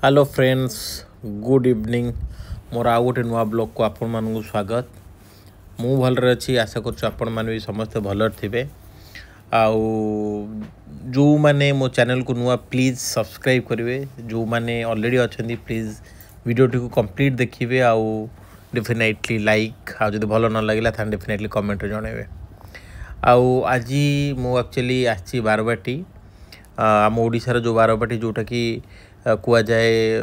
Hello friends, good evening. मोर आउ गोटे नुआ ब्लॉग को आपण मानू स्वागत। मु भलरे अच्छी आशा कर आपण मैंने भी समस्ते भलर थे। आउ जो मैंने मो चैनल को नुआ प्लीज सब्सक्राइब करेंगे। जो मैंने ऑलरेडी अच्छा प्लीज वीडियोटी को कंप्लीट देखिए। आउ डेफिनेटली लाइक आज भल न लगे था डेफिनेटली कमेंट जनइबे। आउ आज मु एक्चुअली आसी बारवाटी आम ओडिशार जो बारवाटी जोटा कि कुआ जाए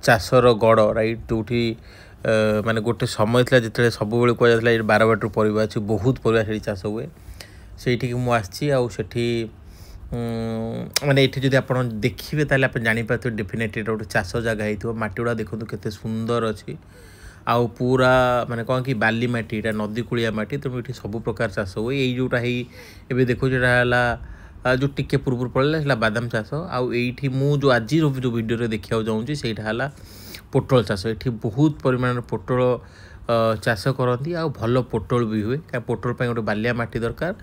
चाषर गड़ राइट जो माने गोटे समय था जिते सब कुआ जाता बारवाटी परिवा अच्छी बहुत परिवा से चाष हुए से मुझे माने ये आप देखिए ताले आप जापारे डेफिनेटली गोटे चाष जगह हो मटी गुड़ा देखो केते सुंदर अच्छी आउ पूरा माने कौन कि बाली माटी इटा नदी कूलिया माटी तेणु ये सब प्रकार चाष हुए। यही जोटा ये देखो जो टिके पूर्व पड़ा बादाम चाष आईटी जो आज जो वीडियो देखा चाहूँगी से पोटल चाष। ये बहुत परिमाण पोटल चाष करती आ भल पोटल भी हुए क्या पोटल गोटे बालिया माटी दरकार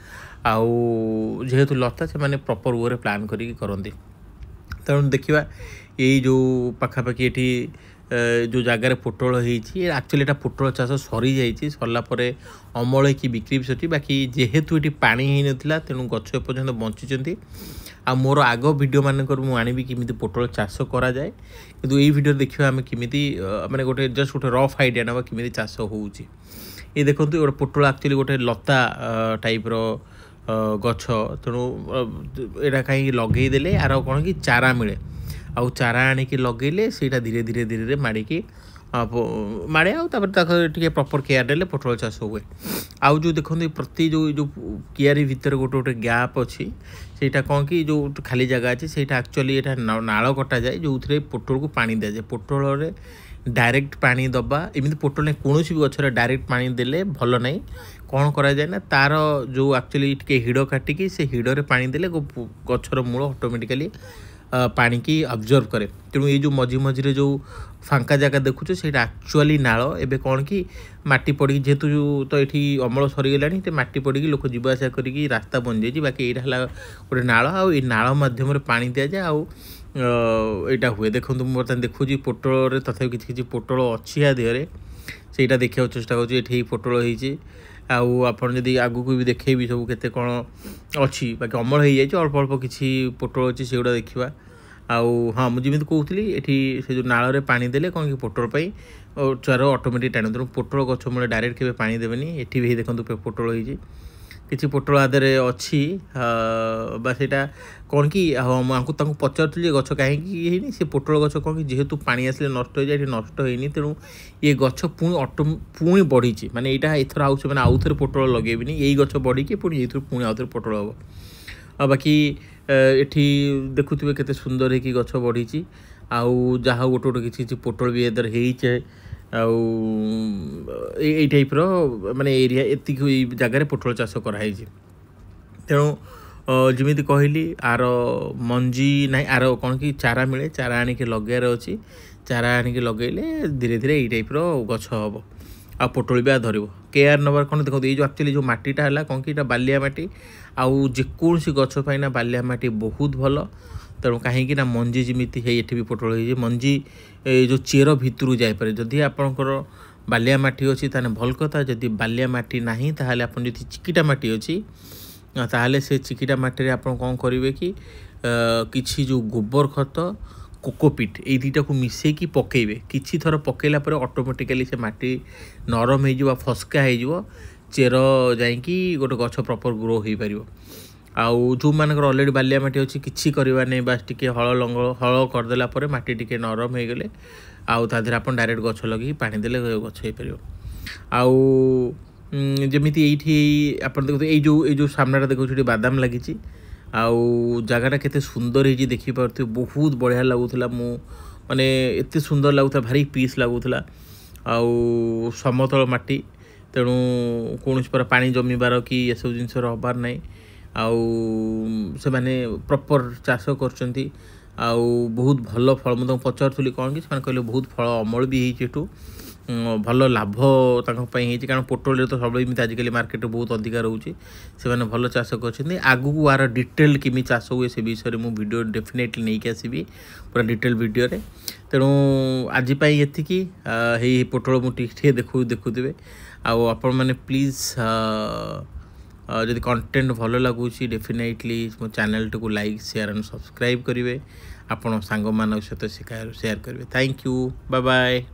आउ जेहेतु लता से मैंने प्रॉपर वे प्लान करती तेणु देखा यही जो पाखापाखि ये जो जगार पोटल होती एक्चुअली एटा पोटल चाष सरी जाइए सरलापर अमल की बिक्री भी सरी बाकी जेहेतु ये पानी ही नाला तेणु गछ एपर्यंत बंची आ मोर आग वीडियो मानक मुझे किमी पोटल चाष करा जाए किंतु यही वीडियो देखिए आम किमी माने गोटे जस्ट गोटे रफ आइडिया ना किमी चाष हो देखो गोटे पोटल एक्चुअली गोटे लता टाइप गछ तेणु यहाँ कहीं लगेदेले आर कौन कि चारा मिले आउ चारा आणिकी लगेले से धीरे धीरे धीरे माड़िकी माड़े आगे प्रॉपर केयर देले पोटल चाष हुए। आउ जो देखते प्रति जो कियारी भितर गोटे गोटे गैप अच्छी सेटा कौन कि जो खाली जगह अच्छी से एक्चुअली यहाँ नाल कटा जाए जो थे पोटल को पानी दिया जाए। पोटल डायरेक्ट पानी दबा एमती पोटल कौन भी गचर डायरेक्ट पानी देले भल ना कौन करा जाए ना तार जो एक्चुअली टे हिड़ काटिकी से हिड़े पानी देले गचर मूल ऑटोमेटिकली पानी की अब्जर्व करे। तेणु ये जो मझी मझे जो फांका जगह देखुच से एक्चुअली नाल एबे कौन कि माटी पड़ी जेहेतु तो ये अमल सरीगला माटी पड़ी लोक जीवासा करी रास्ता बन जाए बाकी यहाँ गोटे नाल नाल मध्यम पानी दि जाए आउ यहाँ हुए। देखो बर्तमान देखुची पोटल तथा किसी पोटल अच्छी या देहरे से देखा चेष्टा कर पोटल होती आउ आपड़ी आगू भी देखेबी सब केते कौन अच्छी बाकी अमल हो जाए अल्प अल्प किसी पोटल अच्छी से गुड़ा देखा आउ हाँ मुझे कहती ये से जो नाल पानी देले कौन कि पोटल चार ऑटोमेटिक टाणी तेणु पोटल गछ मूल डायरेक्ट के पानी देवेनि। ये भी देखो पोटल होती किसी पोटल आदरे अच्छी बाटा कौन कि पचारूँ गछ कहीं से पोटल गछ कौन कि जेहेतु पानी आसले नष्ट हो जाए नष्ट होनी तेणु ये गछ पुणी बढ़ी माने यहाँ एथर आउ से आउ थे पोटल लगेबी यही गछ बढ़ी पुणी ये पुणी आउ थे पोटल हम आ बाकी ये देखुए केते सुंदर है कि गछ बढ़ी आउ जहाँ गोटे गोटे किसी पोटल भी इधर होचे आई टाइप माने एरिया एतिक जगार पोटल चाष कराई तेणु जमी कहली आर मंजी ना आर कौन कि चारा मिले चारा आणिकी लगार अच्छी चारा आणिकी लगेले धीरे धीरे यही टाइप गछ हम आ पोटल भी धर केयर नबार कौन देखो ये जो एक्चुअली जो मटीटा है कौन कि बालिया माटी आउ जेकोसी गछ पाइना बालिया माटी बहुत भल तेणु कहीं मंजी जमी है ये भी पोटल हो मंजी जो चेर भितर जापे जदि आपंकर बालिया माटी अच्छी ताने भल कथा जदि बालिया माटी नहीं ताहले आपन जदि चिकिटा माटी अच्छी ताहले से चिकिटा माटी आप कौन करेंगे कि किसी जो गोबर खत कोकोपीट ये दुटा को मिसेकी पकेबे किसी थर पकेला पर ऑटोमेटिकली से माटी नरम हो फस्का हो चेर जाकि गोटे गछ प्रॉपर ग्रो हो पार आउ जो मानकर ऑलरेडी बालिया माटी अच्छी किसी करवा नहीं बास टिके हल हल करदेला पर माटी टिके नरम हो गले आउ तादेर आप डायरेक्ट गछ लगे पानी देले गछ हो पार आउ जमीती ये आप देखते ये जो सामना देखो बादाम लगी आउ जगहटा केते सुंदर है देखिपे बहुत बढ़िया लगुला माने एत सुंदर लगुला भारी पीस लगुला आउ समतल माटी तेणु कौन पर पानी जमीबार कि ये सब जिन हबार ना आउ से माने प्रॉपर चाष कर बहुत भल फल मुझे पचारूली कौन कि कहले बहुत फल अमल भी होठू भल लाभ कारण पोटल तो सब आजिकल मार्केट बहुत अधिका रोचे से भल चाष कर आगू आर डिटेल किमी चाष हुए से विषय में वीडियो डेफिनेटली नहीं आसबि पूरा डिटेल वीडियो रे तेणु आज एतिकी हे पोटल मु टे देखुवे आपण मैंने प्लीज जदि कंटेंट भल लगुच डेफिनेटली मो चैनल को लाइक शेयर एंड सब्सक्राइब करेंगे आपण सांग मान सहित शेयर करेंगे। Thank you, bye bye.